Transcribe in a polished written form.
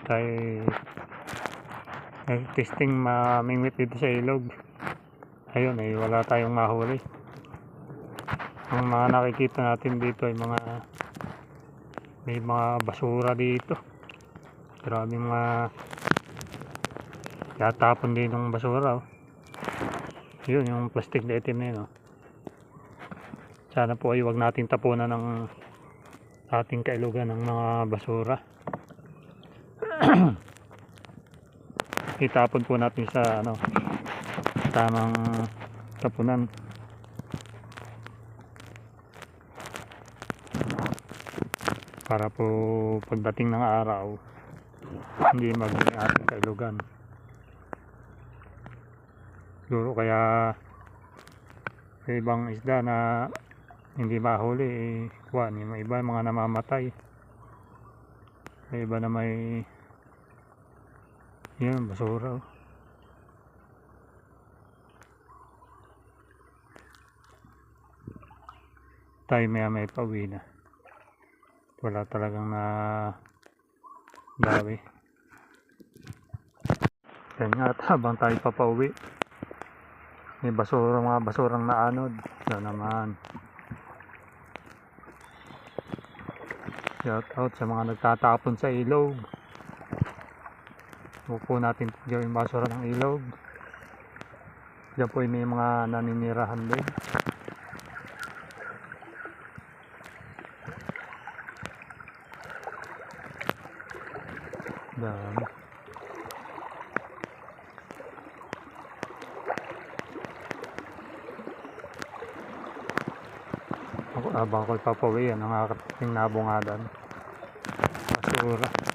tayo nag-testing mamingwit dito sa ilog. Ayun wala tayong mahuli. Ang mga nakikita natin dito ay may mga basura dito. Grabe mga tatapon din ng basura. Yun yung plastic na itim na yun. Sana po ay huwag natin tapunan ng ating kailugan ng mga basura. Itapon po natin sa tamang tapunan para po pagdating ng araw hindi maging ating kailugan. Siguro kaya sa ibang isda na hindi mahuli yung iba mga namamatay, may iba na may yun basura. Tayo may pauwi na, wala talagang na bawi. Yan nga, at habang tayo papauwi may mga basurang naanod na naman. Shout out sa mga nagtatapon sa ilog. Huwag po natin gawing basura ng ilog. Diyan po may mga naninirahan din. Dami. Habang ako'y papauwi, ang aking nabungadan basura.